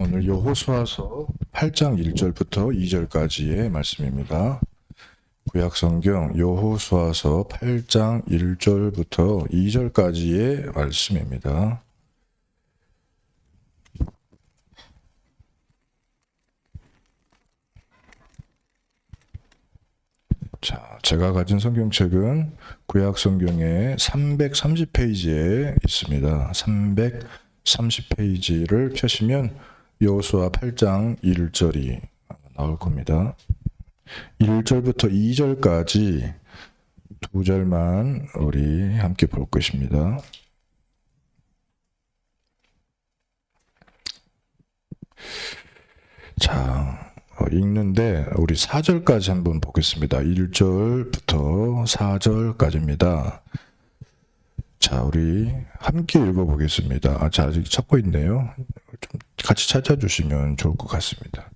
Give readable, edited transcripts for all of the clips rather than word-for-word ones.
오늘 여호수아서 8장 1절부터 2절까지의 말씀입니다. 구약성경 여호수아서 8장 1절부터 2절까지의 말씀입니다. 자, 제가 가진 성경책은 구약성경의 330페이지에 있습니다. 330페이지를 펴시면 여호수아 8장 1절이 나올 겁니다. 1절부터 2절까지 두 절만 우리 함께 볼 것입니다. 자, 읽는데 우리 4절까지 한번 보겠습니다. 1절부터 4절까지입니다. 자, 우리 함께 읽어보겠습니다. 자, 아직 찾고 있네요. 좀 같이 찾아주시면 좋을 것 같습니다.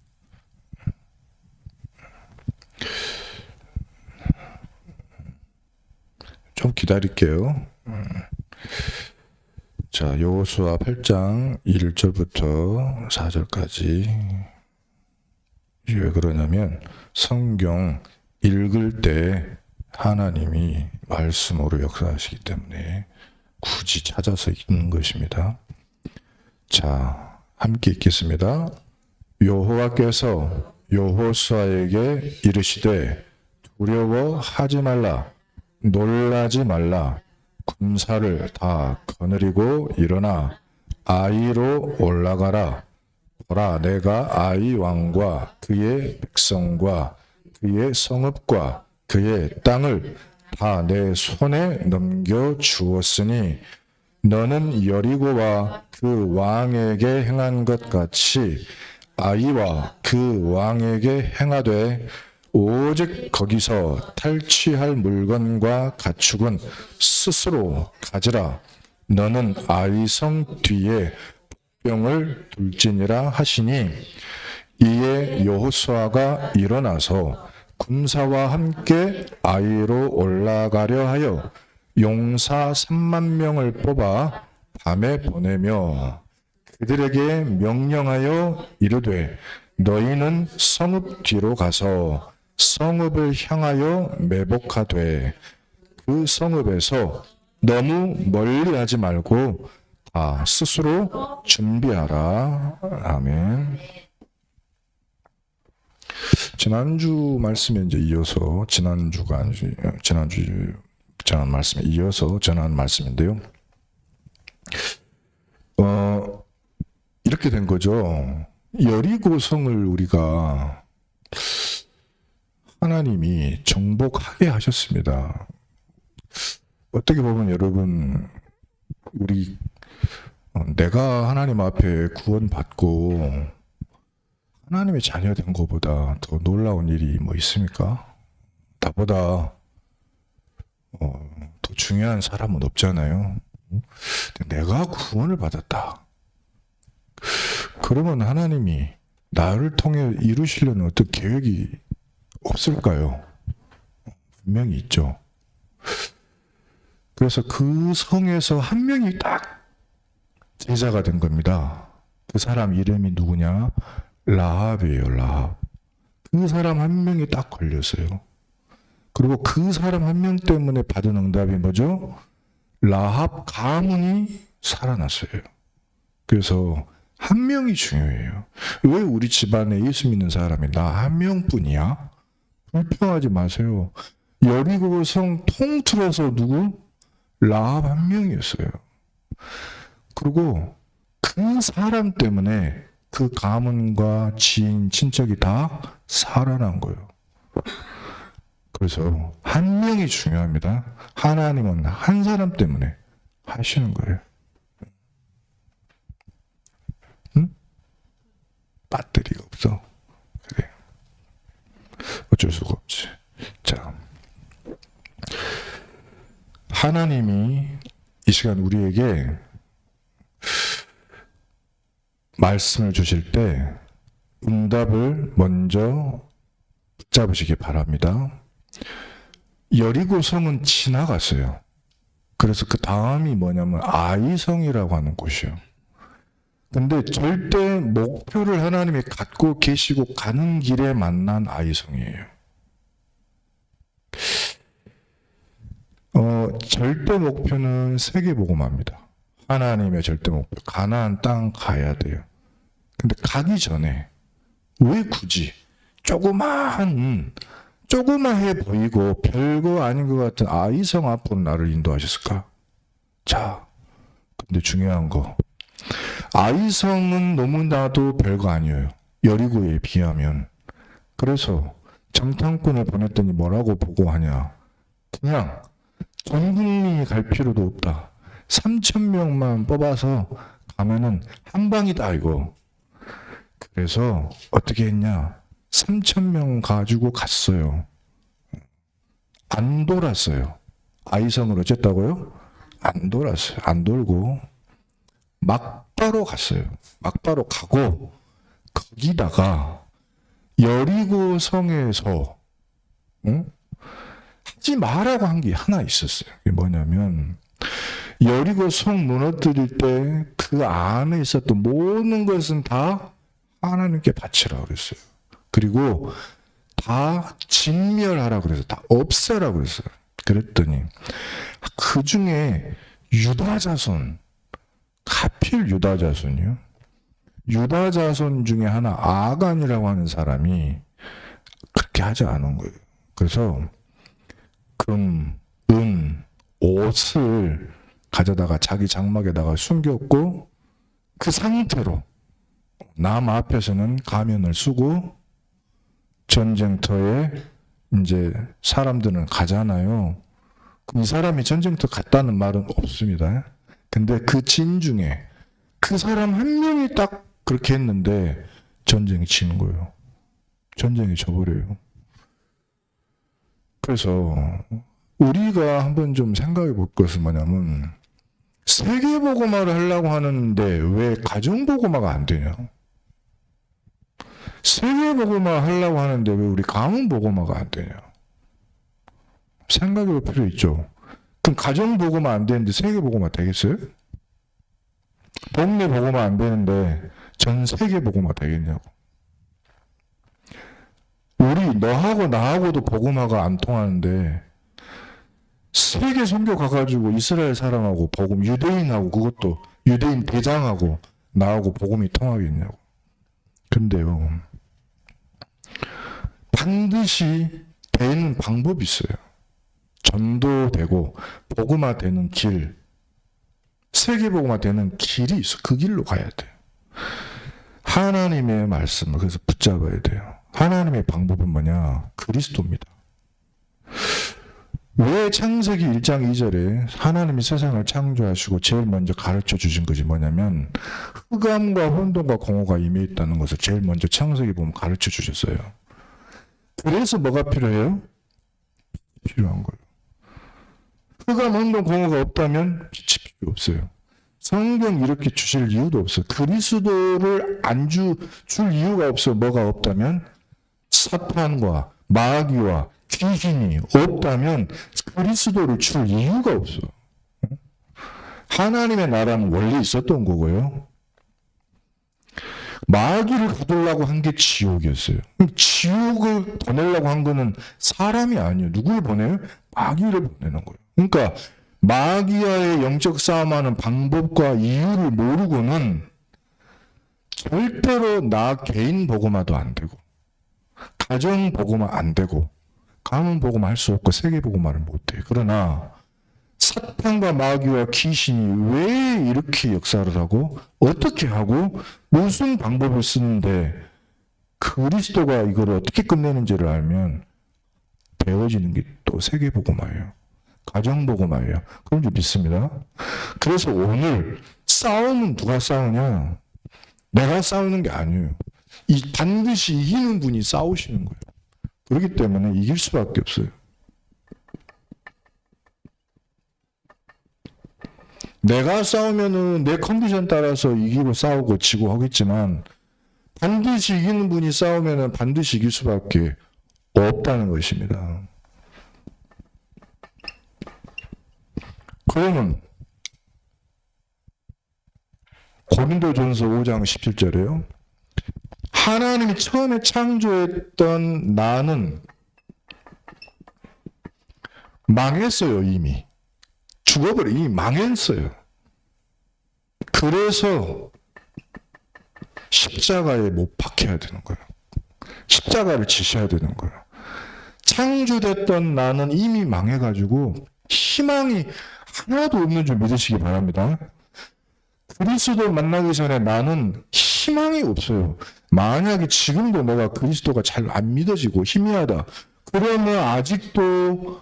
좀 기다릴게요. 자, 여호수아 8장 1절부터 4절까지. 왜 그러냐면 성경 읽을 때 하나님이 말씀으로 역사하시기 때문에 굳이 찾아서 읽는 것입니다. 자, 함께 읽겠습니다. 여호와께서 여호수아에게 이르시되 두려워하지 말라, 놀라지 말라. 군사를 다 거느리고 일어나 아이로 올라가라. 보라, 내가 아이 왕과 그의 백성과 그의 성읍과 그의 땅을 다 내 손에 넘겨 주었으니 너는 여리고와 그 왕에게 행한 것 같이 아이와 그 왕에게 행하되 오직 거기서 탈취할 물건과 가축은 스스로 가지라. 너는 아이성 뒤에 병을 둘지니라 하시니 이에 여호수아가 일어나서 군사와 함께 아이로 올라가려 하여 용사 3만 명을 뽑아 밤에 보내며 그들에게 명령하여 이르되 너희는 성읍 뒤로 가서 성읍을 향하여 매복하되 그 성읍에서 너무 멀리 하지 말고 다 스스로 준비하라. 아멘. 지난주 말씀에 이제 이어서 지난 말씀에 이어서 전한 말씀인데요. 이렇게 된 거죠. 여리고성을 우리가 하나님이 정복하게 하셨습니다. 어떻게 보면 여러분, 내가 하나님 앞에 구원받고 하나님의 자녀 된 것보다 더 놀라운 일이 뭐 있습니까? 나보다 더 중요한 사람은 없잖아요. 내가 구원을 받았다. 그러면 하나님이 나를 통해 이루시려는 어떤 계획이 없을까요? 분명히 있죠. 그래서 그 성에서 한 명이 딱 제자가 된 겁니다. 그 사람 이름이 누구냐? 라합이에요. 라합. 그 사람 한 명이 딱 걸렸어요. 그리고 그 사람 한 명 때문에 받은 응답이 뭐죠? 라합 가문이 살아났어요. 그래서 한 명이 중요해요. 왜 우리 집안에 예수 믿는 사람이 나 한 명뿐이야? 불평하지 마세요. 여리고 성 통틀어서 누구? 라합 한 명이었어요. 그리고 그 사람 때문에 그 가문과 지인, 친척이 다 살아난 거예요. 그래서 한 명이 중요합니다. 하나님은 한 사람 때문에 하시는 거예요. 응? 배터리가 없어. 그래. 어쩔 수가 없지. 자, 하나님이 이 시간 우리에게 말씀을 주실 때 응답을 먼저 붙잡으시기 바랍니다. 여리고성은 지나갔어요. 그래서 그 다음이 뭐냐면 아이성이라고 하는 곳이요. 근데 절대 목표를 하나님이 갖고 계시고 가는 길에 만난 아이성이에요. 절대 목표는 세계복음화입니다. 하나님의 절대 목표, 가나안 땅 가야 돼요. 근데 가기 전에 왜 굳이 조그마해 보이고 별거 아닌 것 같은 아이성 앞으로 나를 인도하셨을까? 자, 근데 중요한 거, 아이성은 너무나도 별거 아니에요. 여리고에 비하면. 그래서 정탐꾼을 보냈더니 뭐라고 보고하냐? 그냥 전 국민이 갈 필요도 없다. 3,000명만 뽑아서 가면은 한 방이다 이거. 그래서 어떻게 했냐? 3,000명 가지고 갔어요. 안 돌았어요. 아이성을 어쨌다고요? 안 돌았어요. 안 돌고 막바로 갔어요. 막바로 가고 거기다가 여리고 성에서 하지 말라고 한 게 하나 있었어요. 그게 뭐냐면 여리고 성 무너뜨릴 때 그 안에 있었던 모든 것은 다 하나님께 바치라고 그랬어요. 그리고 다 진멸하라고 그랬어요. 다 없애라고 그랬어요. 그랬더니 그 중에 유다 자손, 하필 유다 자손이요. 유다 자손 중에 하나 아간이라고 하는 사람이 그렇게 하지 않은 거예요. 그래서 금, 은, 옷을 가져다가 자기 장막에다가 숨겼고 그 상태로 남 앞에서는 가면을 쓰고 전쟁터에 이제 사람들은 가잖아요. 그럼 이 사람이 전쟁터 갔다는 말은 없습니다. 근데 그 진 중에 그 사람 한 명이 딱 그렇게 했는데 전쟁이 지는 거예요. 전쟁이 져버려요. 그래서 우리가 한번 좀 생각해 볼 것은 뭐냐면 세계복음화를 하려고 하는데 왜 가정복음화가 안 되냐? 세계복음화 하려고 하는데 왜 우리 가문복음화가 안 되냐? 생각해 볼 필요 있죠. 그럼 가정복음화 안 되는데 세계복음화 되겠어요? 동네 복음화 안 되는데 전 세계 복음화 되겠냐고. 우리 너하고 나하고도 복음화가 안 통하는데 세계 선교 가가지고 이스라엘 사람하고 복음, 유대인하고 그것도 유대인 대장하고 나하고 복음이 통하겠냐고. 근데요, 반드시 되는 방법이 있어요. 전도되고 복음화 되는 길, 세계 복음화 되는 길이 있어. 그 길로 가야 돼요. 하나님의 말씀을 그래서 붙잡아야 돼요. 하나님의 방법은 뭐냐? 그리스도입니다. 왜 창세기 1장 2절에 하나님이 세상을 창조하시고 제일 먼저 가르쳐 주신 것이 뭐냐면 흑암과 혼돈과 공허가 임해 있다는 것을 제일 먼저 창세기 보면 가르쳐 주셨어요. 그래서 뭐가 필요해요? 필요한 거예요. 흑암, 혼돈, 공허가 없다면 빛이 필요 없어요. 성경 이렇게 주실 이유도 없어요. 그리스도를 안 줄 이유가 없어요. 뭐가 없다면 사탄과 마귀와 귀신이 없다면 그리스도를 줄 이유가 없어. 하나님의 나라는 원래 있었던 거고요. 마귀를 거두려고 한 게 지옥이었어요. 지옥을 보내려고 한 거는 사람이 아니에요. 누굴 보내요? 마귀를 보내는 거예요. 그러니까 마귀와의 영적 싸움하는 방법과 이유를 모르고는 절대로 나 개인 복음화도 안 되고 가정 복음화 안 되고 가문 복음화 할 수 없고 세계 복음화를 못 해요. 그러나 사탄과 마귀와 귀신이 왜 이렇게 역사를 하고 어떻게 하고 무슨 방법을 쓰는데 그리스도가 이걸 어떻게 끝내는지를 알면 되어지는 게 또 세계 복음화예요. 가정 복음화예요. 그런 줄 믿습니다. 그래서 오늘 싸움은 누가 싸우냐? 내가 싸우는 게 아니에요. 반드시 이기는 분이 싸우시는 거예요. 그렇기 때문에 이길 수밖에 없어요. 내가 싸우면은 내 컨디션 따라서 이기고 싸우고 지고 하겠지만 반드시 이기는 분이 싸우면은 반드시 이길 수밖에 없다는 것입니다. 그러면 고린도전서 5장 17절에요. 하나님이 처음에 창조했던 나는 망했어요. 이미 죽어버려. 이미 망했어요. 그래서 십자가에 못 박혀야 되는 거예요. 십자가를 지셔야 되는 거예요. 창조됐던 나는 이미 망해가지고 희망이 하나도 없는 줄 믿으시기 바랍니다. 그리스도 만나기 전에 나는 희망이 없어요. 만약에 지금도 내가 그리스도가 잘 안 믿어지고 희미하다. 그러면 아직도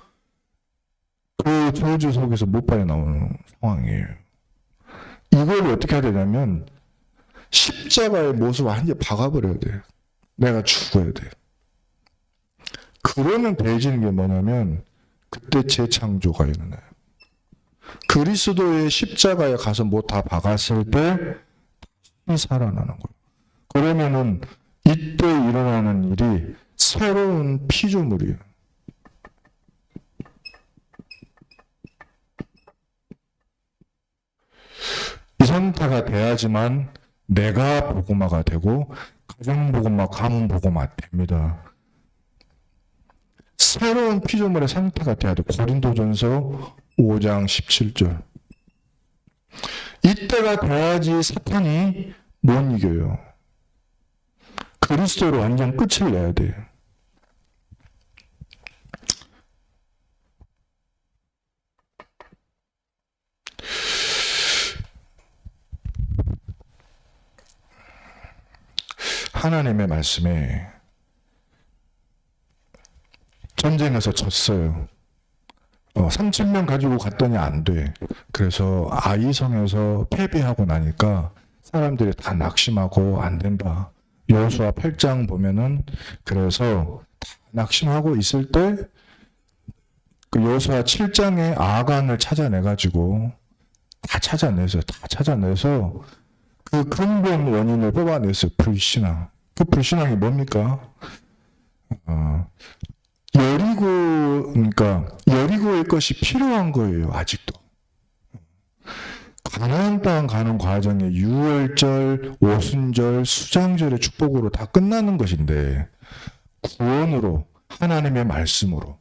그 저주 속에서 못 빠져나오는 상황이에요. 이걸 어떻게 해야 되냐면 십자가의 모습을 완전히 박아버려야 돼요. 내가 죽어야 돼요. 그러면 되어지는 게 뭐냐면 그때 재창조가 일어나요. 그리스도의 십자가에 가서 뭐 다 박았을 때 다시 살아나는 거예요. 그러면은 이때 일어나는 일이 새로운 피조물이에요. 이 상태가 돼야지만 내가 복음화가 되고 가정 복음화, 가문 복음화 됩니다. 새로운 피조물의 상태가 돼야 돼. 고린도전서 5장 17절. 이때가 돼야지 사탄이 못 이겨요. 그리스도로 완전 끝을 내야 돼요. 하나님의 말씀에 전쟁에서 졌어요. 3,000명 가지고 갔더니 안 돼. 그래서 아이성에서 패배하고 나니까 사람들이 다 낙심하고 안 된다. 여호수아 8장 보면은 그래서 다 낙심하고 있을 때 그 여호수아 7장에 아간을 찾아내가지고 다 찾아내서 그 근본 원인을 뽑아냈어요. 불신앙. 그 불신앙이 뭡니까? 여리고의 것이 필요한 거예요. 아직도. 가나안 땅 가는 과정에 유월절, 오순절, 수장절의 축복으로 다 끝나는 것인데 구원으로, 하나님의 말씀으로,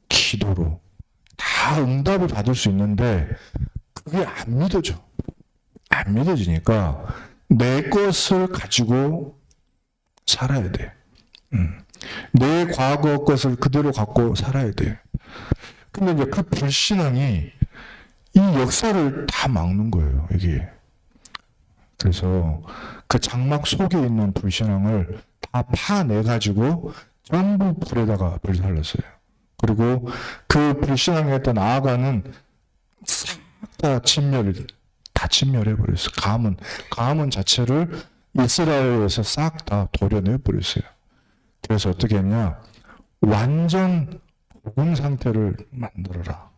기도로 다 응답을 받을 수 있는데 그게 안 믿어져. 안 믿어지니까 내 것을 가지고 살아야 돼. 내 과거 것을 그대로 갖고 살아야 돼. 근데 이제 그 불신앙이 이 역사를 다 막는 거예요, 이게. 그래서 그 장막 속에 있는 불신앙을 다 파내가지고 전부 불에다가 불살랐어요. 그리고 그 불신앙에 했던 아가는 싹 다 침멸해버렸어요. 가문 자체를 이스라엘에서 싹 다 도려내버렸어요. 그래서 어떻게 했냐? 완전 복음 상태를 만들어라.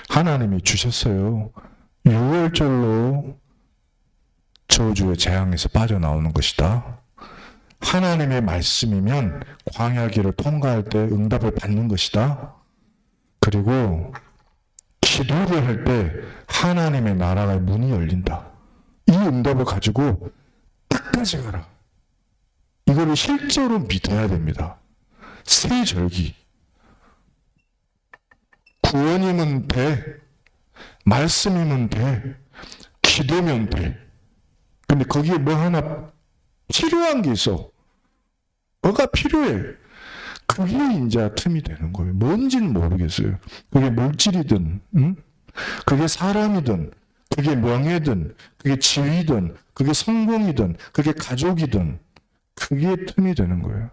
하나님이 주셨어요. 6월절로 저주의 재앙에서 빠져나오는 것이다. 하나님의 말씀이면 광야길을 통과할 때 응답을 받는 것이다. 그리고 기도를 할 때 하나님의 나라의 문이 열린다. 이 응답을 가지고 끝까지 가라. 이거를 실제로 믿어야 됩니다. 새 절기. 구원이면 돼. 말씀이면 돼. 기도면 돼. 근데 거기에 뭐 하나 필요한 게 있어. 뭐가 필요해. 그게 이제 틈이 되는 거예요. 뭔지는 모르겠어요. 그게 물질이든, 그게 사람이든, 그게 명예든, 그게 지위든, 그게 성공이든, 그게 가족이든, 그게 틈이 되는 거예요.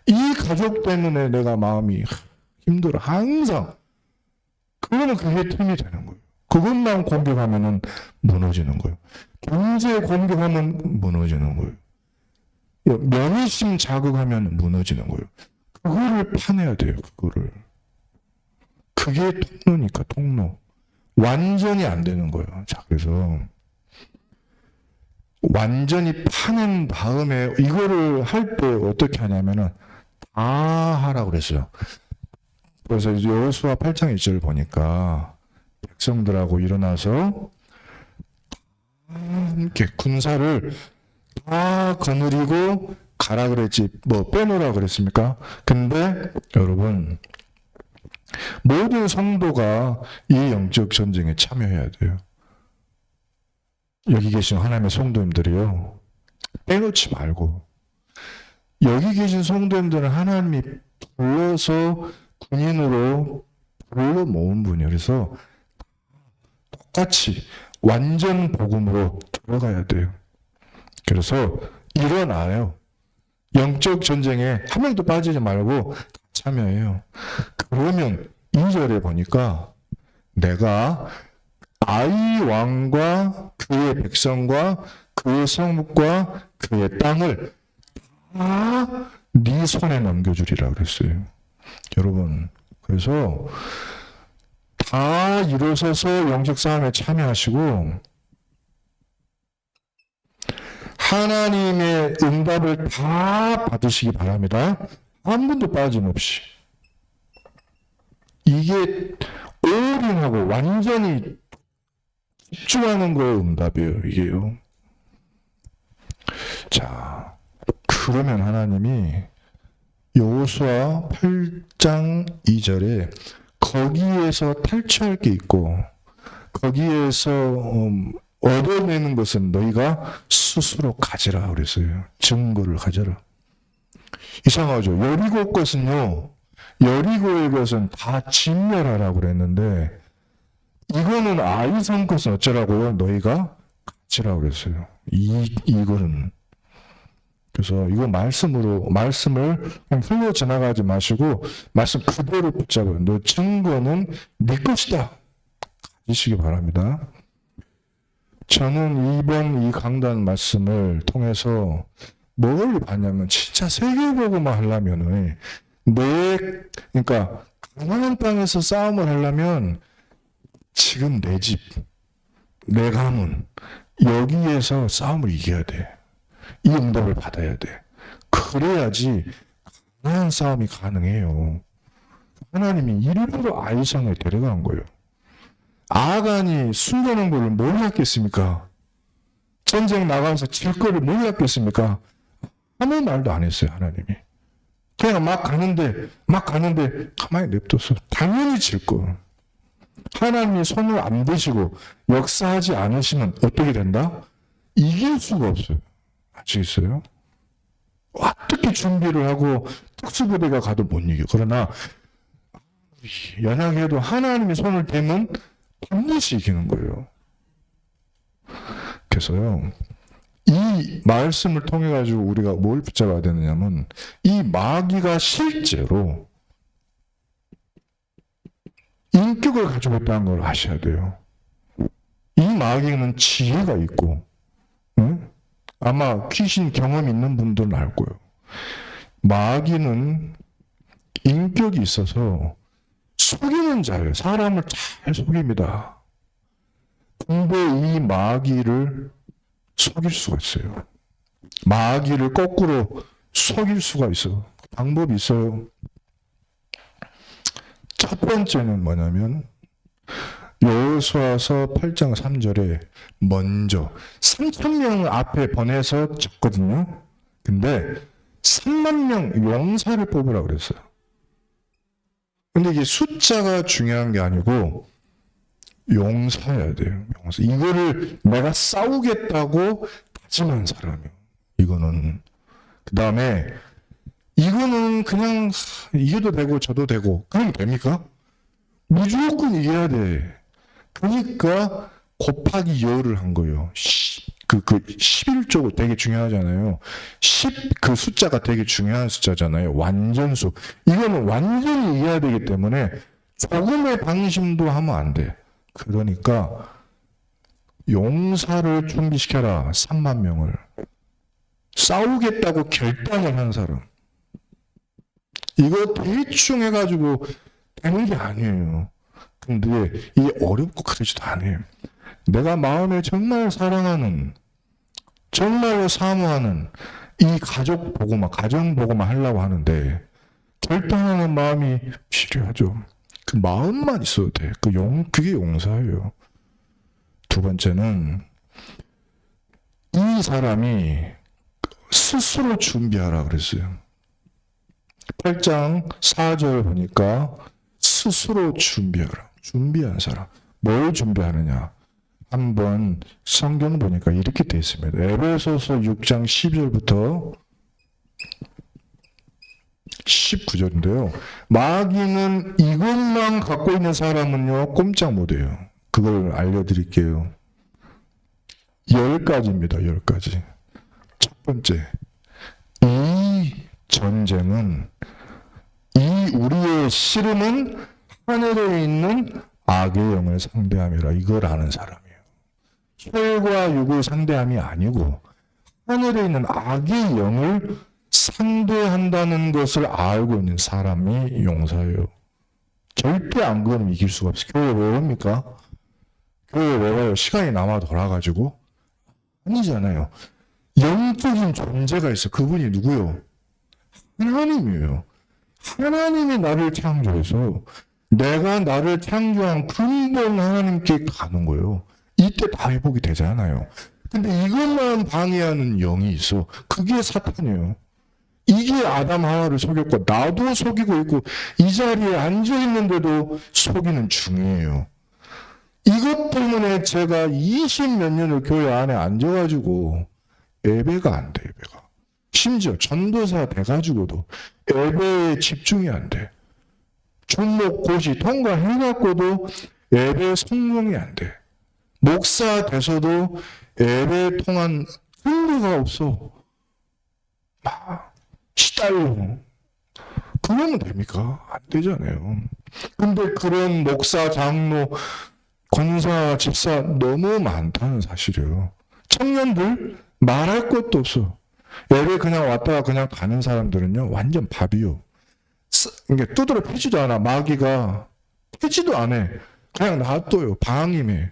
이 가족 때문에 내가 마음이 힘들어. 항상. 그러면 그게 틈이 되는 거예요. 그것만 공격하면은 무너지는 거예요. 경제 공격하면 무너지는 거예요. 명예심 자극하면 무너지는 거예요. 그거를 파내야 돼요. 그거를. 그게 통로니까 통로. 완전히 안 되는 거예요. 자, 그래서 완전히 파낸 다음에 이거를 할 때 어떻게 하냐면은 다 하라고 그랬어요. 그래서 여호수아 8장 1절 보니까 백성들하고 일어나서 함께 군사를 다 거느리고 가라 그랬지 뭐 빼놓으라 그랬습니까? 근데 여러분 모든 성도가 이 영적 전쟁에 참여해야 돼요. 여기 계신 하나님의 성도님들이요, 빼놓지 말고, 여기 계신 성도님들은 하나님이 불러서 군인으로 불러 모은 분이에요. 그래서 똑같이 완전 복음으로 들어가야 돼요. 그래서 일어나요. 영적 전쟁에 한 명도 빠지지 말고 참여해요. 그러면 2절에 보니까 내가 아이 왕과 그의 백성과 그의 성읍과 그의 땅을 다 네 손에 넘겨주리라 그랬어요. 여러분, 그래서 다 일어서서 영적 싸움에 참여하시고 하나님의 응답을 다 받으시기 바랍니다. 한 분도 빠짐없이. 이게 올인하고 완전히 집중하는 거의 응답이에요. 이게요. 자, 그러면 하나님이 여호수아 8장 2절에 거기에서 탈취할 게 있고 거기에서 얻어내는 것은 너희가 스스로 가져라 그랬어요. 증거를 가져라. 이상하죠. 여리고 것은요, 여리고의 것은 다 진멸하라고 그랬는데 이거는 아이성 것은 어쩌라고요? 너희가 가지라고 그랬어요. 이거는. 그래서 이거 말씀을 그냥 흘러 지나가지 마시고 말씀 그대로 붙잡아요. 너 증거는 네 것이다. 가지시기 바랍니다. 저는 이번 이 강단 말씀을 통해서 뭘 봤냐면 진짜 세계보고만 하려면은 그러니까 가나안 땅에서 싸움을 하려면 지금 내 집, 내 가문 여기에서 싸움을 이겨야 돼. 이 응답을 받아야 돼. 그래야지 가나안 싸움이 가능해요. 하나님이 일부러 아이성을 데려간 거예요. 아간이 숨겨놓은 걸 몰랐겠습니까? 전쟁 나가서 질 거를 몰랐겠습니까? 아무 말도 안 했어요, 하나님이. 그냥 막 가는데 가만히 냅뒀어. 당연히 질 거. 하나님이 손을 안 대시고 역사하지 않으시면 어떻게 된다? 이길 수가 없어요. 아시겠어요? 어떻게 준비를 하고 특수부대가 가도 못 이겨. 그러나 연약해도 하나님이 손을 대면 반드시 이기는 거예요. 그래서요, 이 말씀을 통해 가지고 우리가 뭘 붙잡아야 되느냐면 이 마귀가 실제로 인격을 가지고 있다는 걸 아셔야 돼요. 이 마귀는 지혜가 있고, 응? 아마 귀신 경험 있는 분들은 알 거예요. 마귀는 인격이 있어서 속이는 자예요. 사람을 잘 속입니다. 근데 이 마귀를 속일 수가 있어요. 마귀를 거꾸로 속일 수가 있어요. 방법이 있어요. 첫 번째는 뭐냐면 여호수아서 8장 3절에 먼저 3,000명을 앞에 보내서 쳤거든요. 근데 3만 명 용사를 뽑으라고 그랬어요. 근데 이게 숫자가 중요한 게 아니고 용사여야 돼요. 용사. 이거를 내가 싸우겠다고 다짐한 사람이에요. 이거는. 그 다음에 이거는 그냥 이겨도 되고 저도 되고 그러면 됩니까? 무조건 이겨야 돼. 그러니까 곱하기 열을 한 거예요. 11조 되게 중요하잖아요. 10 그 숫자가 되게 중요한 숫자잖아요. 완전수. 이거는 완전히 이겨야 되기 때문에 조금의 방심도 하면 안 돼. 그러니까 용사를 준비시켜라. 3만 명을. 싸우겠다고 결단을 한 사람. 이거 대충 해가지고 되는 게 아니에요. 근데 이게 어렵고 그러지도 않아요. 내가 마음에 정말 사랑하는, 정말로 사모하는 이 가족 보고만, 가정 보고만 하려고 하는데 결단하는 마음이 필요하죠. 그 마음만 있어도 돼. 그게 용서예요. 두 번째는 이 사람이 스스로 준비하라 그랬어요. 8장 4절 보니까 스스로 준비하라. 준비한 사람. 뭘 준비하느냐? 한번 성경 보니까 이렇게 되어 있습니다. 에베소서 6장 12절부터 19절인데요. 마귀는 이것만 갖고 있는 사람은요, 꼼짝 못해요. 그걸 알려드릴게요. 10가지입니다. 10가지. 첫 번째, 이 전쟁은, 우리의 씨름은 하늘에 있는 악의 영을 상대함이라. 이걸 아는 사람이에요. 혈과 육을 상대함이 아니고 하늘에 있는 악의 영을 상대한다는 것을 알고 있는 사람이 용사예요. 절대 안 그러면 이길 수가 없어요. 교회 왜 옵니까? 교회 왜 와요? 시간이 남아 돌아가지고? 아니잖아요. 영적인 존재가 있어. 그분이 누구요? 하나님이에요. 하나님이 나를 창조해서 내가 나를 창조한 근본 하나님께 가는 거예요. 이때 다 회복이 되잖아요. 근데 이것만 방해하는 영이 있어. 그게 사탄이에요. 이게 아담 하와를 속였고 나도 속이고 있고 이 자리에 앉아있는데도 속이는 중이에요. 이것 때문에 제가 20몇 년을 교회 안에 앉아가지고 예배가 안 돼. 예배가. 심지어 전도사 돼가지고도 예배에 집중이 안 돼. 종목 고시 통과해갖고도 예배 성공이 안 돼. 목사 돼서도 예배 통한 흥미가 없어. 막 시달려. 그러면 됩니까? 안 되잖아요. 근데 그런 목사, 장로, 권사, 집사 너무 많다는 사실이에요. 청년들 말할 것도 없어. 예배 그냥 왔다가 그냥 가는 사람들은요, 완전 밥이요. 이게 두드려 패지도 않아. 마귀가 패지도 안 해. 그냥 놔둬요. 방임해.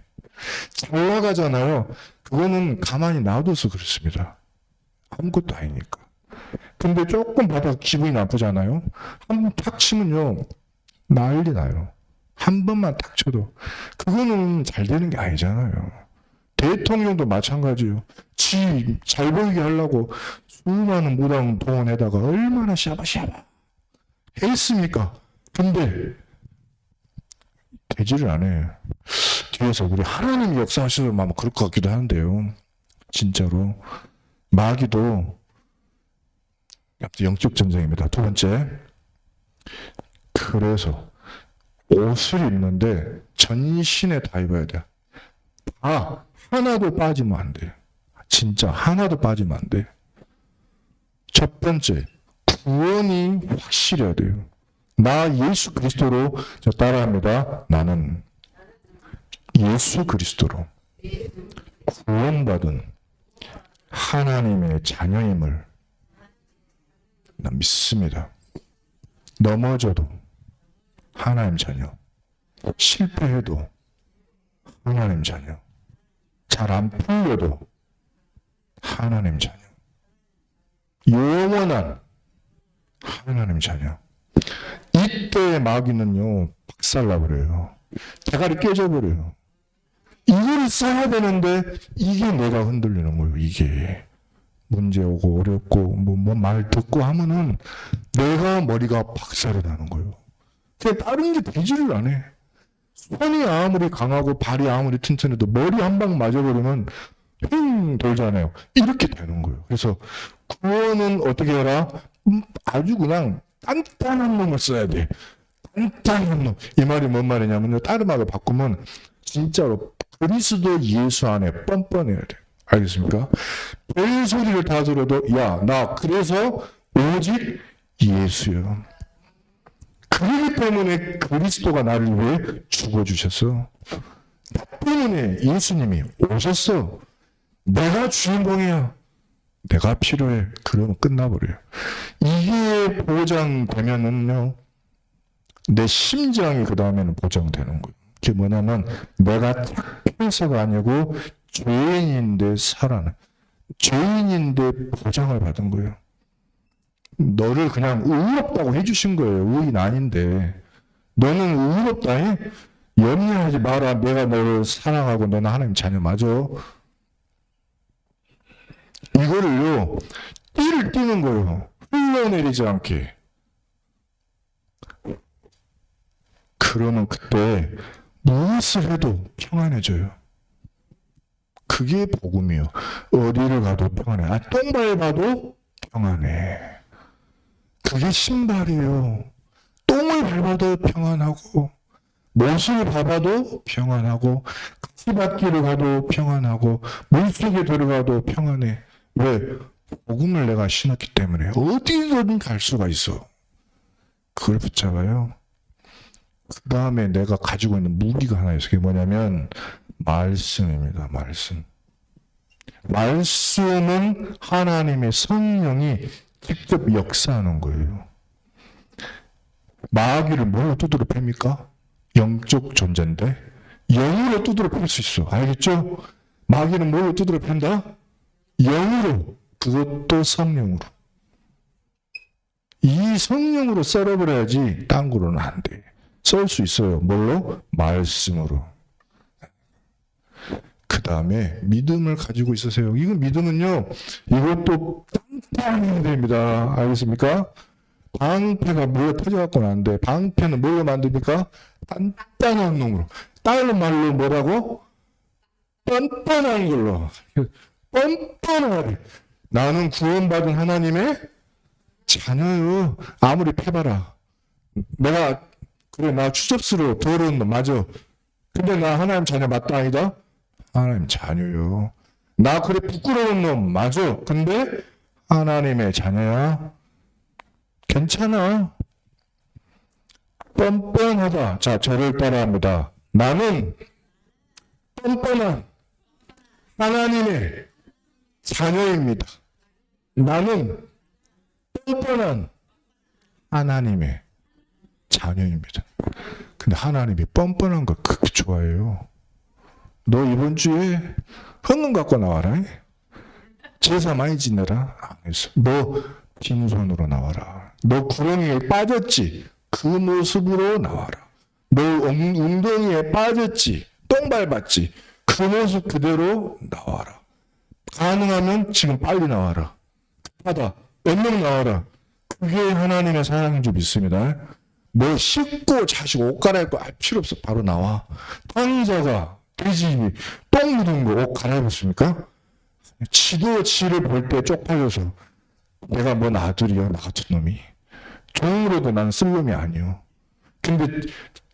잘 나가잖아요. 그거는 가만히 놔둬서 그렇습니다. 아무것도 아니니까. 근데 조금 받아 기분이 나쁘잖아요. 한 번 탁 치면요, 난리 나요. 한 번만 탁 쳐도. 그거는 잘 되는 게 아니잖아요. 대통령도 마찬가지예요. 지 잘 보이게 하려고 수많은 무당 동원에다가 얼마나 샤바샤바 했습니까? 근데 되지를 않아요. 뒤에서 우리 하나님이 역사하시면 아마 그럴 것 같기도 한데요. 진짜로. 마귀도 영적 전쟁입니다. 두 번째. 그래서 옷을 입는데 전신에 다 입어야 돼. 다 하나도 빠지면 안 돼. 진짜 하나도 빠지면 안 돼. 첫 번째, 구원이 확실해야 돼요. 나 예수 그리스도로 저 따라합니다. 나는 예수 그리스도로 구원받은 하나님의 자녀임을 나 믿습니다. 넘어져도 하나님 자녀, 실패해도 하나님 자녀, 잘 안 풀려도 하나님 자녀, 영원한 하나님 자녀. 이때 마귀는요, 박살나버려요. 대가리 깨져버려요. 이걸 써야 되는데 이게 내가 흔들리는 거예요. 이게 문제 오고 어렵고 뭐 말 듣고 하면은 내가 머리가 박살이 나는 거예요. 그냥 다른 게 되지를 않아. 손이 아무리 강하고 발이 아무리 튼튼해도 머리 한 방 맞아버리면 핑 돌잖아요. 이렇게 되는 거예요. 그래서 구원은 어떻게 해라? 아주 그냥 단단한 놈을 써야 돼. 단단한 놈. 이 말이 뭔 말이냐면요. 다른 말로 바꾸면 진짜로 그리스도 예수 안에 뻔뻔해야 돼. 알겠습니까? 별 소리를 다 들어도 야, 나 그래서 오직 예수야. 그렇기 때문에 그리스도가 나를 위해 죽어주셨어. 나 때문에 예수님이 오셨어. 내가 주인공이야. 내가 필요해. 그러면 끝나버려요. 이게 보장되면은요, 내 심장이 그 다음에는 보장되는 거예요. 그게 뭐냐면 내가 착해서가 아니고 죄인인데 살아나. 죄인인데 보장을 받은 거예요. 너를 그냥 의롭다고 해주신 거예요. 의인 아닌데. 너는 의롭다 해? 염려하지 마라. 내가 너를 사랑하고 너는 하나님 자녀 맞아. 이거를요, 띠를 띠는 거예요. 흘러내리지 않게. 그러면 그때 무엇을 해도 평안해져요. 그게 복음이요. 어디를 가도 평안해. 똥 밟아도 평안해. 그게 신발이에요. 똥을 밟아도 평안하고, 못을 밟아도 평안하고, 가시밭길을 가도 평안하고, 물속에 들어가도 평안해. 왜? 복음을 내가 신었기 때문에 어디든 갈 수가 있어. 그걸 붙잡아요. 그 다음에 내가 가지고 있는 무기가 하나 있어요. 그게 뭐냐면 말씀입니다. 말씀. 말씀은 하나님의 성령이 직접 역사하는 거예요. 마귀를 뭘로 두드려 팹니까? 영적 존재인데 영으로 두드려 팰 수 있어. 알겠죠? 마귀는 뭘로 두드려 팬다? 영으로. 그것도 성령으로. 이 성령으로 썰어버려야지 딴 거로는 안 돼. 썰 수 있어요. 뭘로? 말씀으로. 그 다음에 믿음을 가지고 있으세요. 이거 믿음은요, 이것도 단단해야 됩니다. 알겠습니까? 방패가 물에 터져갖고는 안 돼. 방패는 뭘로 만듭니까? 단단한 놈으로. 다른 말로 뭐라고? 뻔뻔한 걸로. 뻔뻔하게. 나는 구원받은 하나님의 자녀요. 아무리 패봐라. 내가 그래 나 추접스러워 더러운 놈 맞아. 근데 나 하나님 자녀 맞다 아니다? 하나님 자녀요. 나 그래 부끄러운 놈 맞아. 근데 하나님의 자녀야. 괜찮아. 뻔뻔하다. 자, 저를 따라합니다. 나는 뻔뻔한 하나님의 자녀입니다. 나는 뻔뻔한 하나님의 자녀입니다. 근데 하나님이 뻔뻔한 걸 그렇게 좋아해요. 너 이번 주에 헌금 갖고 나와라. 제사 많이 지내라. 안 했어. 너 빈손으로 나와라. 너 구렁이에 빠졌지? 그 모습으로 나와라. 너 웅덩이에 빠졌지? 똥 밟았지? 그 모습 그대로 나와라. 가능하면 지금 빨리 나와라. 하다. 얼른 나와라. 그게 하나님의 사랑인 줄 믿습니다. 뭐 씻고 자식 옷 갈아입고 할 필요 없어. 바로 나와. 당자가 돼지 똥 묻은 거 옷 갈아입었습니까? 지도치를 볼 때 쪽팔려서 내가 뭔 아들이야 나 같은 놈이. 종으로도 난 쓸 놈이 아니요. 근데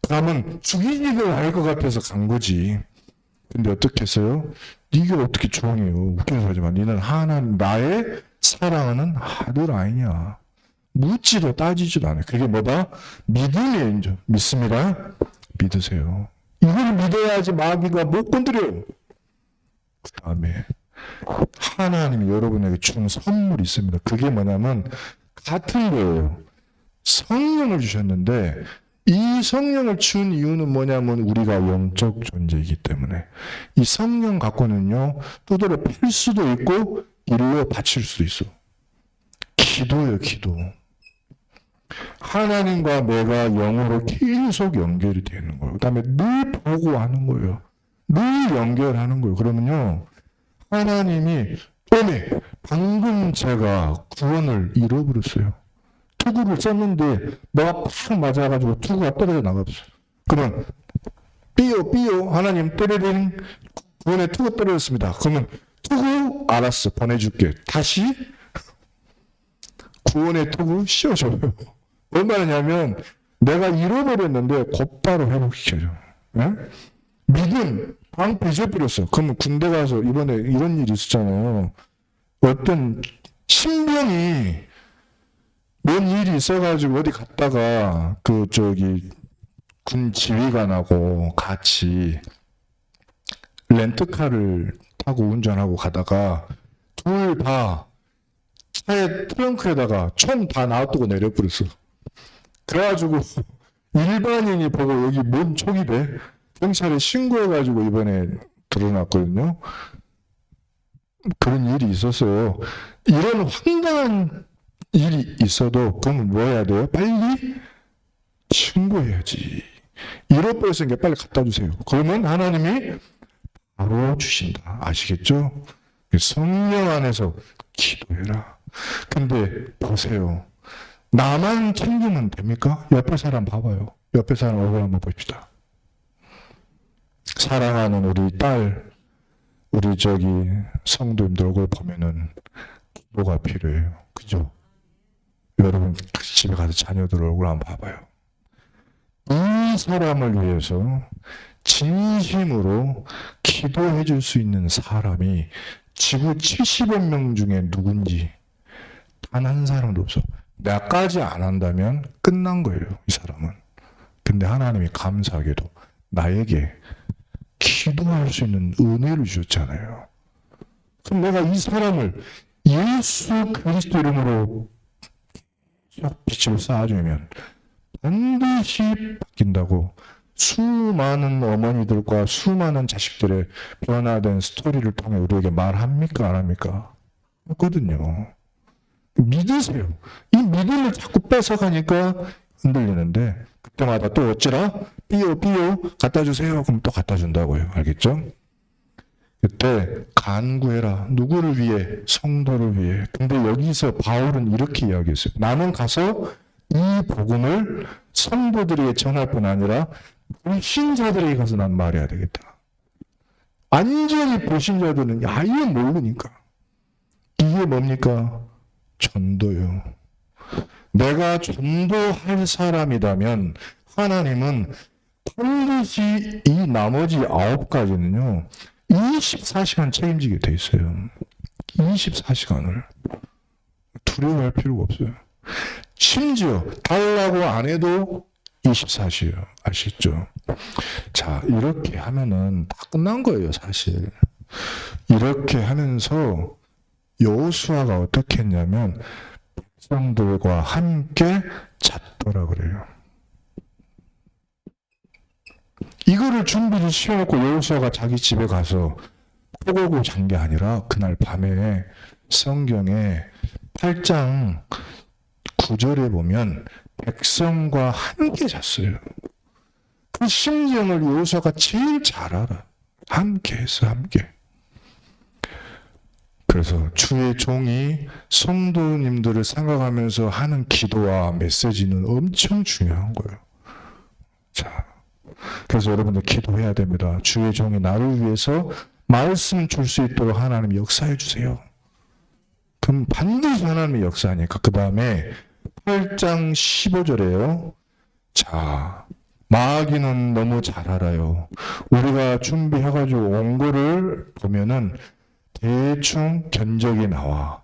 가면 죽이지도 않을 것 같아서 간 거지. 근데 어떻게 했어요? 네가 어떻게 종이에요. 웃겨서 하지만 너는 하나님 나의 사랑하는 아들 아니냐. 묻지도 따지지도 않아요. 그게 뭐다? 믿음이에요. 이제. 믿습니다. 믿으세요. 이걸 믿어야지 마귀가 못 건드려요. 그 다음에 하나님이 여러분에게 준 선물이 있습니다. 그게 뭐냐면 같은 거예요. 성령을 주셨는데 이 성령을 준 이유는 뭐냐면 우리가 영적 존재이기 때문에 이 성령 갖고는요 두드려 팰 수도 있고 일로 바칠 수도 있어. 기도예요. 기도. 하나님과 내가 영으로 계속 연결이 되는 거예요. 그 다음에 늘 보고 하는 거예요. 늘 연결하는 거예요. 그러면요 하나님이 방금 제가 구원을 잃어버렸어요. 투구를 썼는데 뭐가 팍 맞아가지고 투구가 떨어져 나가버렸어요. 그러면 삐요 하나님 때리는 구원의 투구 떨어졌습니다. 그러면 투구 알았어 보내줄게. 다시 구원의 투구 씌워줘요. 얼마냐면 내가 잃어버렸는데 곧바로 회복시켜줘. 네? 믿음 방패 잊어버렸어. 그러면 군대 가서 이번에 이런 일이 있었잖아요. 어떤 신병이 뭔 일이 있어가지고 어디 갔다가 군 지휘관하고 같이 렌트카를 타고 운전하고 가다가 둘 다 차에 트렁크에다가 총 다 놔두고 내려버렸어. 그래가지고 일반인이 보고 여기 뭔 총이 돼? 경찰에 신고해가지고 이번에 드러났거든요. 그런 일이 있었어요. 이런 황당한 일이 있어도 그러면 뭐 해야 돼요? 빨리 신고해야지. 잃어버렸으니까 빨리 갖다 주세요. 그러면 하나님이 바로 주신다. 아시겠죠? 성령 안에서 기도해라. 근데 보세요. 나만 챙기면 됩니까? 옆에 사람 봐봐요. 옆에 사람 얼굴 한번 봅시다. 사랑하는 우리 딸, 우리 성도님들 얼굴 보면은 기도가 필요해요. 그죠? 여러분 집에 가서 자녀들 얼굴 한번 봐봐요. 이 사람을 위해서 진심으로 기도해 줄 수 있는 사람이 지구 70억 명 중에 누군지 단 한 사람도 없어. 나까지 안 한다면 끝난 거예요, 이 사람은. 근데 하나님이 감사하게도 나에게 기도할 수 있는 은혜를 주셨잖아요. 그럼 내가 이 사람을 예수 그리스도 이름으로 빛을 쌓아주면 반드시 바뀐다고 수많은 어머니들과 수많은 자식들의 변화된 스토리를 통해 우리에게 말합니까? 안 합니까? 하거든요. 믿으세요. 이 믿음을 자꾸 뺏어가니까 흔들리는데 그때마다 또 어찌라? 삐요 갖다 주세요. 그럼 또 갖다 준다고요. 알겠죠? 그때 간구해라. 누구를 위해? 성도를 위해. 근데 여기서 바울은 이렇게 이야기했어요. 나는 가서 이 복음을 성도들에게 전할 뿐 아니라 불신자들에게 가서 난 말해야 되겠다. 완전히 불신자들은 아예 모르니까. 이게 뭡니까? 전도요. 내가 전도할 사람이라면 하나님은 반드시 이 나머지 9가지는요. 24시간 책임지게 돼 있어요. 24시간을. 두려워할 필요가 없어요. 심지어 달라고 안 해도 24시요. 아시죠? 자, 이렇게 하면은 다 끝난 거예요, 사실. 이렇게 하면서 여호수아가 어떻게 했냐면 백성들과 함께 잤더라 그래요. 이거를 준비를 시켜놓고 여호수아가 자기 집에 가서 포고고 잔 게 아니라 그날 밤에 성경에 8장 9절에 보면 백성과 함께 잤어요. 그 심정을 여호수아가 제일 잘 알아. 함께 했어, 함께. 그래서 주의 종이 성도님들을 생각하면서 하는 기도와 메시지는 엄청 중요한 거예요. 자, 그래서 여러분들 기도해야 됩니다. 주의 종이 나를 위해서 말씀 줄 수 있도록 하나님 역사해 주세요. 그럼 반드시 하나님의 역사하니까. 그 다음에 8장 15절에요. 자, 마귀는 너무 잘 알아요. 우리가 준비해가지고 온 거를 보면은 대충 견적이 나와.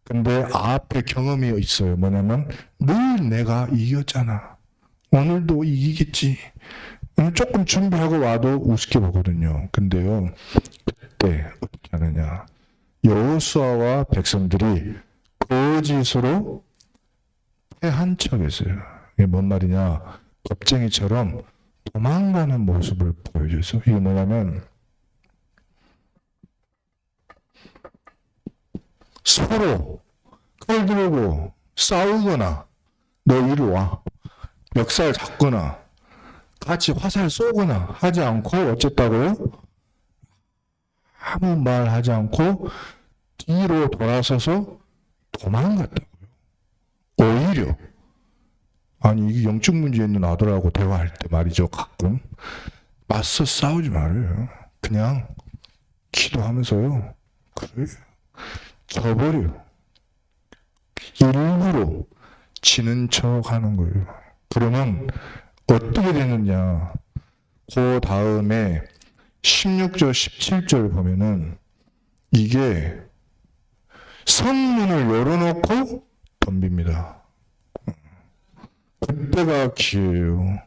근데 앞에 경험이 있어요. 뭐냐면 늘 내가 이겼잖아. 오늘도 이기겠지. 조금 준비하고 와도 우습게 보거든요. 근데요, 그때 어떻게 하느냐. 여호수아와 백성들이 거짓으로 패한 척했어요. 이게 뭔 말이냐. 겁쟁이처럼 도망가는 모습을 보여줘서. 이게 뭐냐면 서로 칼 들고 싸우거나 너 이리 와. 멱살 잡거나 같이 화살 쏘거나 하지 않고 어쨌다고요? 아무 말 하지 않고 뒤로 돌아서서 도망갔다고요. 오히려 아니 이게 영적 문제 있는 아들하고 대화할 때 말이죠. 가끔 맞서 싸우지 말아요. 그냥 기도하면서요. 그래 져버려. 일부러 지는 척 하는 거예요. 그러면 어떻게 되느냐. 그 다음에 16절, 17절 보면은 이게 성문을 열어놓고 덤빕니다. 그때가 기회예요.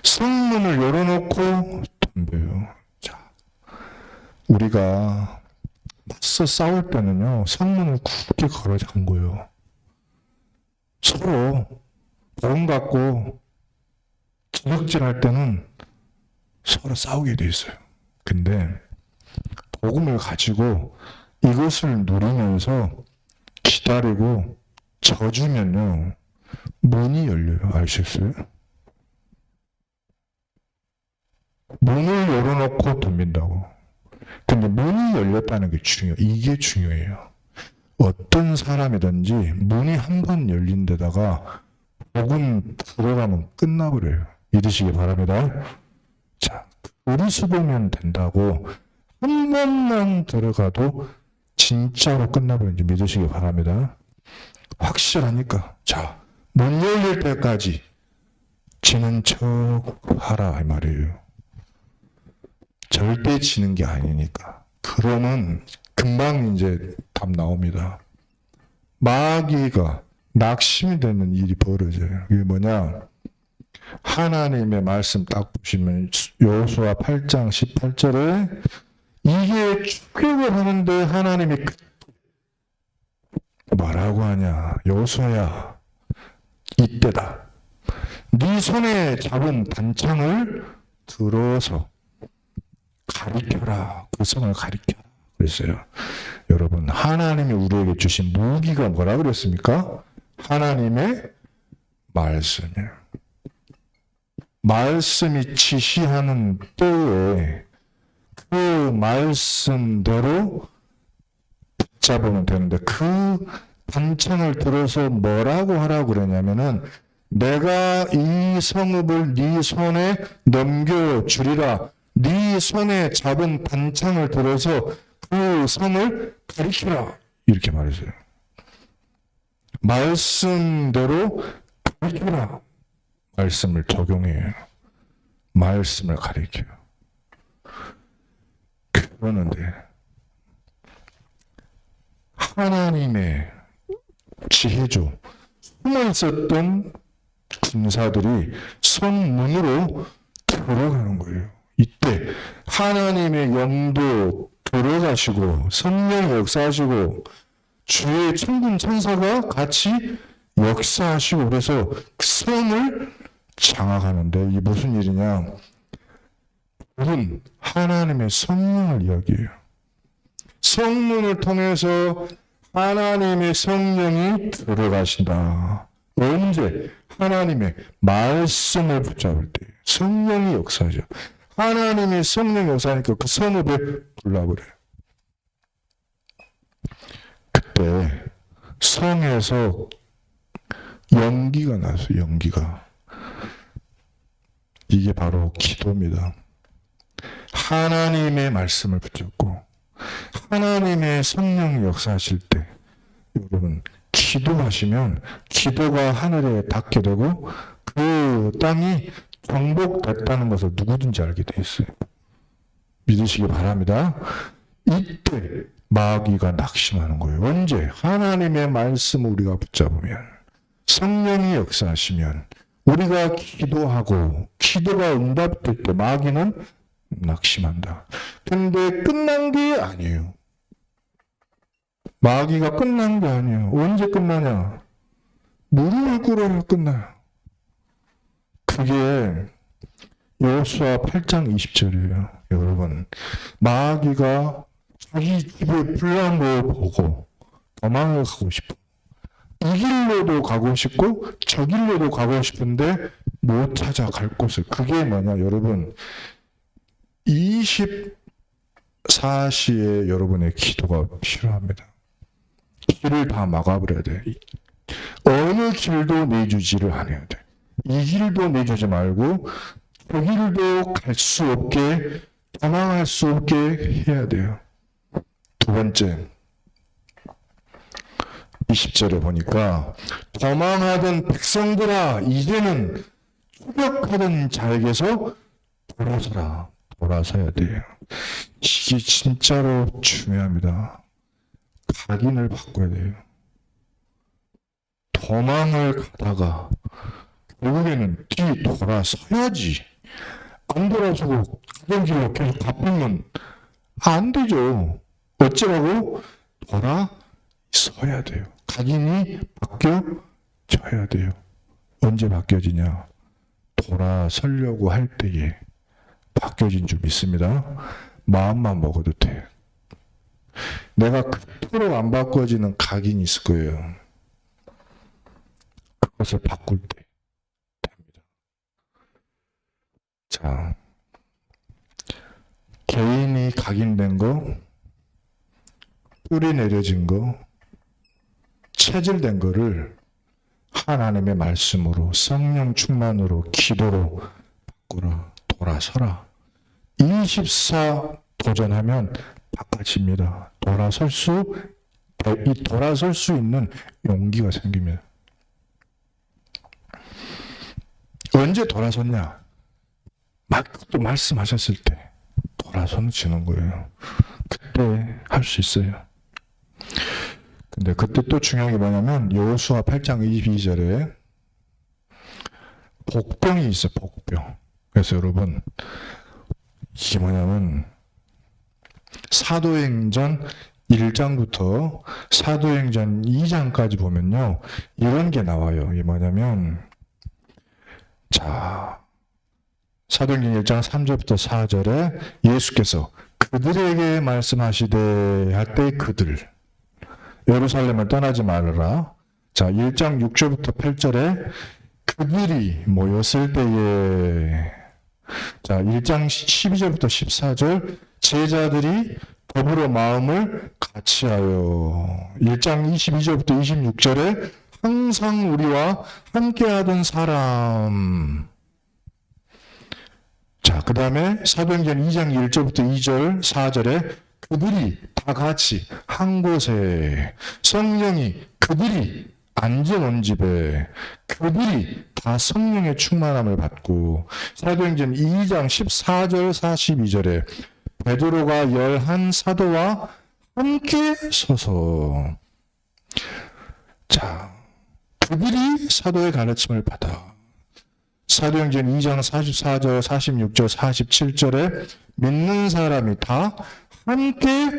성문을 열어놓고 덤벼요. 자, 우리가 맞서 싸울 때는요, 성문을 굳게 걸어 잠궈요. 서로 복음 갖고 지적질할 때는 서로 싸우게 돼 있어요. 근데 복음을 가지고 이것을 누리면서 기다리고 져주면요 문이 열려요. 아시겠어요? 문을 열어놓고 덤빈다고. 근데 문이 열렸다는 게 이게 중요해요. 어떤 사람이든지 문이 한 번 열린 데다가 복음 들어가면 끝나버려요. 믿으시기 바랍니다. 자, 그리스 보면 된다고 한 번만 들어가도 진짜로 끝나버리는지 믿으시기 바랍니다. 확실하니까. 자, 문 열릴 때까지 지는 척 하라 이 말이에요. 절대 지는 게 아니니까. 그러면 금방 이제 답 나옵니다. 마귀가 낙심이 되는 일이 벌어져요. 이게 뭐냐? 하나님의 말씀 딱 보시면 여호수아 8장 18절에 이게 추격을 하는데 하나님이 뭐라고 하냐? 여호수아야, 이때다. 네 손에 잡은 단창을 들어서 가리켜라. 그 성을 가리켜라. 그랬어요. 여러분, 하나님이 우리에게 주신 무기가 뭐라 그랬습니까? 하나님의 말씀이에요. 말씀이 지시하는 때에 그 말씀대로 붙잡으면 되는데 그 단창을 들어서 뭐라고 하라고 그러냐면은 내가 이 성읍을 네 손에 넘겨주리라. 네 손에 잡은 단창을 들어서 그 성을 가리키라. 이렇게 말했어요. 말씀대로 가리키라. 말씀을 적용해요. 말씀을 가리켜요. 그러는데 하나님의 지혜조 숨어 있었던 군사들이 성문으로 들어가는 거예요. 이때 하나님의 영도 들어가시고 성령 역사하시고 주의 천군 천사가 같이 역사하시고 그래서 그 성을 장악하는데 이게 무슨 일이냐? 그건 하나님의 성령을 이야기해요. 성문을 통해서 하나님의 성령이 들어가신다. 언제? 하나님의 말씀을 붙잡을 때 성령이 역사하죠. 하나님의 성령이 역사하니까 그 성읍에 불나버려요. 그때 성에서 연기가 나서 연기가. 이게 바로 기도입니다. 하나님의 말씀을 붙잡고 하나님의 성령이 역사하실 때 여러분 기도하시면 기도가 하늘에 닿게 되고 그 땅이 정복됐다는 것을 누구든지 알게 돼 있어요. 믿으시기 바랍니다. 이때 마귀가 낙심하는 거예요. 언제? 하나님의 말씀을 우리가 붙잡으면 성령이 역사하시면 우리가 기도하고 기도가 응답될 때 마귀는 낙심한다. 근데 끝난 게 아니에요. 마귀가 끝난 게 아니에요. 언제 끝나냐? 무릎을 꿇어야 끝나요. 그게 여호수아 8장 20절이에요. 여러분, 마귀가 자기 집에 불난 거 보고 도망을 가고 싶어. 이 길로도 가고 싶고 저 길로도 가고 싶은데 못 찾아갈 곳을. 그게 뭐냐 여러분, 24시에 여러분의 기도가 필요합니다. 길을 다 막아버려야 돼. 어느 길도 내주지를 않아야 돼. 이 길도 내주지 말고 그 길도 갈 수 없게, 도망할 수 없게 해야 돼요. 두 번째, 20절에 보니까 도망하던 백성들아 이제는 추격하던 자에게서 돌아서라. 돌아서야 돼요. 이게 진짜로 중요합니다. 각인을 바꿔야 돼요. 도망을 가다가 결국에는 뒤 돌아서야지. 안 돌아서고 가던 길로 계속 가보면 안 되죠. 어쩌라고? 돌아서야 돼요. 각인이 바뀌어져야 돼요. 언제 바뀌어지냐? 돌아서려고 할 때에 바뀌어진 줄 믿습니다. 마음만 먹어도 돼. 내가 그토록 안 바꿔지는 각인이 있을 거예요. 그것을 바꿀 때 됩니다. 자, 개인이 각인된 거, 뿌리 내려진 거, 체질된 거를 하나님의 말씀으로, 성령 충만으로, 기도로 바꾸라. 돌아서라. 24 도전하면 바꿔집니다. 돌아설 수 있는 용기가 생깁니다. 언제 돌아섰냐? 또 말씀하셨을 때 돌아서지는 거예요. 그때 할 수 있어요. 근데 그때 또 중요한 게 뭐냐면 여호수아 8장 22절에 복병이 있어요. 복병. 그래서 여러분 이게 뭐냐면 사도행전 1장부터 사도행전 2장까지 보면요. 이런 게 나와요. 이게 뭐냐면 자, 사도행전 1장 3절부터 4절에 예수께서 그들에게 말씀하시되 할 때 그들 예루살렘을 떠나지 말아라. 자, 1장 6절부터 8절에 그들이 모였을 때에 자, 1장 12절부터 14절 제자들이 더불어 마음을 같이하여 1장 22절부터 26절에 항상 우리와 함께하던 사람. 자, 그 다음에 사도행전 2장 1절부터 2절 4절에 그들이 다 같이 한 곳에 성령이 그들이 앉아온 집에 그들이 다 성령의 충만함을 받고 사도행전 2장 14절 42절에 베드로가 11 사도와 함께 서서 자 그들이 사도의 가르침을 받아 사도행전 2장 44절 46절 47절에 믿는 사람이 다 함께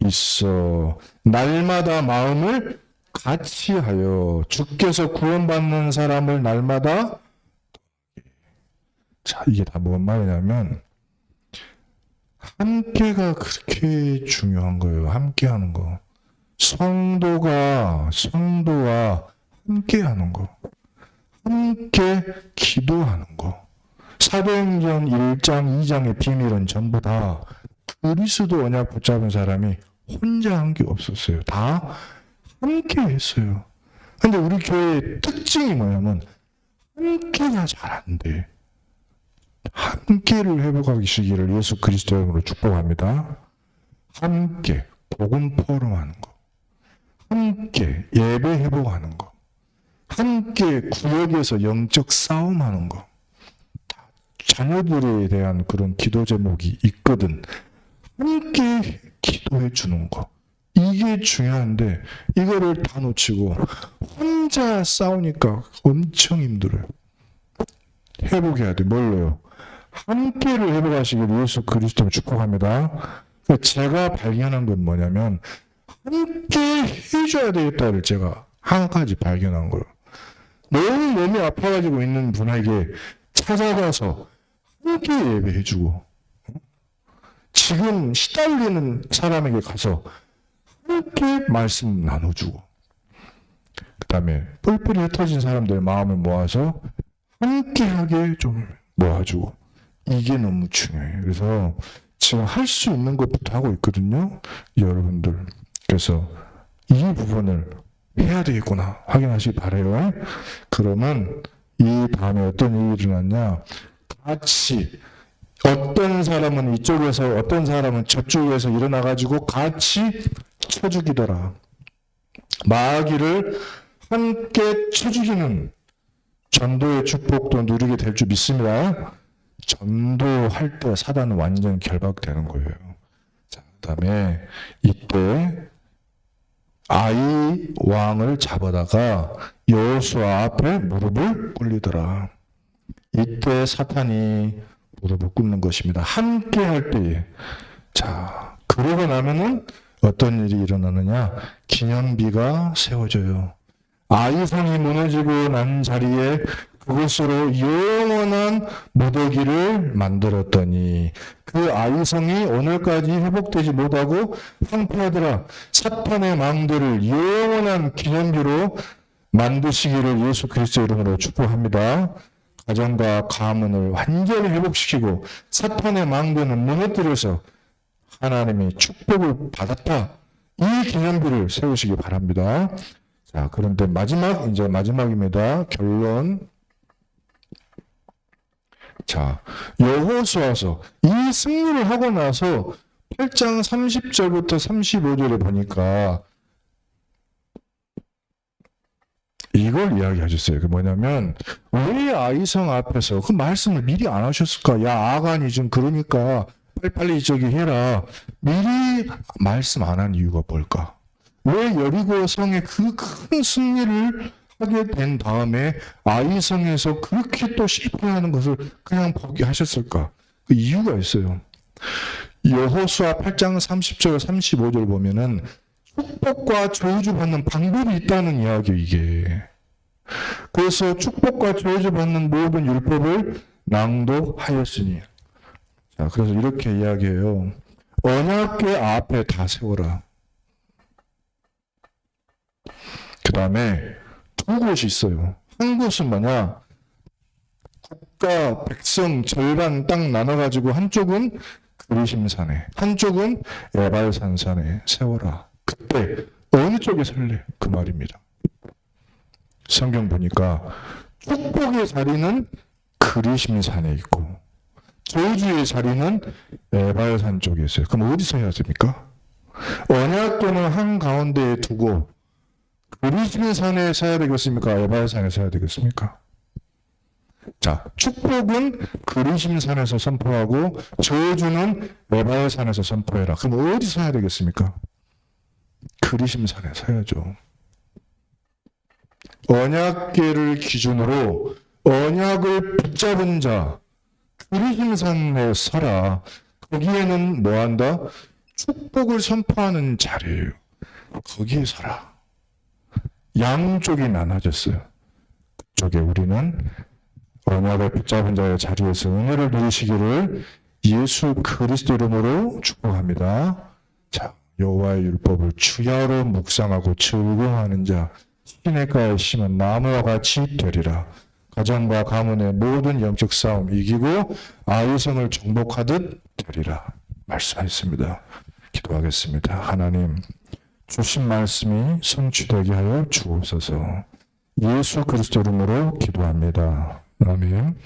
있어 날마다 마음을 같이 하여 주께서 구원받는 사람을 날마다 자 이게 다 뭔 말이냐면 함께가 그렇게 중요한 거예요. 함께하는 거. 성도와 함께하는 거. 함께 기도하는 거. 사도행전 1장 2장의 비밀은 전부 다 그리스도 언약 붙잡은 사람이 혼자 한 게 없었어요. 다 함께 했어요. 근데 우리 교회의 특징이 뭐냐면 함께가 잘 안 돼. 함께를 회복하시기를 예수 그리스도 이름으로 축복합니다. 함께 복음 포럼하는 거. 함께 예배 회복하는 거. 함께 구역에서 영적 싸움하는 거. 자녀들에 대한 그런 기도 제목이 있거든. 함께 기도해 주는 거. 이게 중요한데 이거를 다 놓치고 혼자 싸우니까 엄청 힘들어요. 회복해야 돼. 뭘로요? 함께를 회복하시길 예수 그리스도를 축복합니다. 제가 발견한 건 뭐냐면 함께 해줘야 되겠다를 제가 한 가지 발견한 거예요. 너무 몸이 아파가지고 있는 분에게 찾아가서 함께 예배해주고 지금 시달리는 사람에게 가서 함께 말씀 나눠주고 그 다음에 뿔뿔이 흩어진 사람들의 마음을 모아서 함께하게 좀 모아주고 이게 너무 중요해요. 그래서 지금 할 수 있는 것부터 하고 있거든요. 여러분들. 그래서 이 부분을 해야 되겠구나 확인하시기 바라요. 그러면 이 다음에 어떤 일이 일어났냐. 같이 어떤 사람은 이쪽에서 어떤 사람은 저쪽에서 일어나가지고 같이 쳐 죽이더라. 마귀를 함께 쳐 죽이는 전도의 축복도 누리게 될 줄 믿습니다. 전도할 때 사단은 완전 결박되는 거예요. 자, 그 다음에 이때 아이 왕을 잡아다가 여호수아 앞에 무릎을 꿇리더라. 이때 사탄이 무릎을 꿇는 것입니다. 함께 할 때에. 자, 그러고 나면은 어떤 일이 일어나느냐? 기념비가 세워져요. 아이성이 무너지고 난 자리에 그것으로 영원한 무더기를 만들었더니 그 아이성이 오늘까지 회복되지 못하고 황폐하더라. 사탄의 망대를 영원한 기념비로 만드시기를 예수 그리스도 이름으로 축복합니다. 가정과 가문을 완전히 회복시키고 사탄의 망대는 무너뜨려서 하나님이 축복을 받았다. 이 기념비를 세우시기 바랍니다. 자, 그런데 이제 마지막입니다. 결론. 자, 여호수아서 이 승리를 하고 나서 8장 30절부터 35절에 보니까 이걸 이야기하셨어요. 그 뭐냐면 왜 아이성 앞에서 그 말씀을 미리 안 하셨을까? 야, 아간이 좀 그러니까 빨리빨리 저기 해라. 미리 말씀 안 한 이유가 뭘까? 왜 여리고 성에 그 큰 승리를 하게 된 다음에 아이성에서 그렇게 또 실패하는 것을 그냥 포기하셨을까? 그 이유가 있어요. 여호수아 8장 30절 35절 보면은 축복과 저주 받는 방법이 있다는 이야기예요, 이게. 그래서 축복과 저주 받는 모든 율법을 낭독하였으니. 자, 그래서 이렇게 이야기해요. 언약궤 앞에 다 세워라. 그 다음에 두 곳이 있어요. 한 곳은 뭐냐? 국가, 백성, 절반 딱 나눠가지고 한쪽은 그리심산에, 한쪽은 에발산산에 세워라. 그때 어느 쪽에 설래? 그 말입니다. 성경 보니까 축복의 자리는 그리심산에 있고 저주의 자리는 에발산 쪽에 있어요. 그럼 어디서 해야 됩니까? 언약궤는 한가운데에 두고 그리심산에 서야 되겠습니까? 에발산에 서야 되겠습니까? 자, 축복은 그리심산에서 선포하고 저주는 에발산에서 선포해라. 그럼 어디서 해야 되겠습니까? 그리심산에 서야죠. 언약궤를 기준으로 언약을 붙잡은 자, 그리심산에 서라. 거기에는 뭐한다? 축복을 선포하는 자리예요. 거기에 서라. 양쪽이 나눠졌어요. 그쪽에 우리는 언약을 붙잡은 자의 자리에서 은혜를 누리시기를 예수 그리스도 이름으로 축복합니다. 자, 여호와의 율법을 주야로 묵상하고 즐거워하는 자, 시냇가에 심은 나무와 같이 되리라. 가정과 가문의 모든 영적 싸움 이기고 아이성을 정복하듯 되리라. 말씀하셨습니다. 기도하겠습니다. 하나님, 주신 말씀이 성취되게 하여 주옵소서. 예수 그리스도 이름으로 기도합니다. 아멘.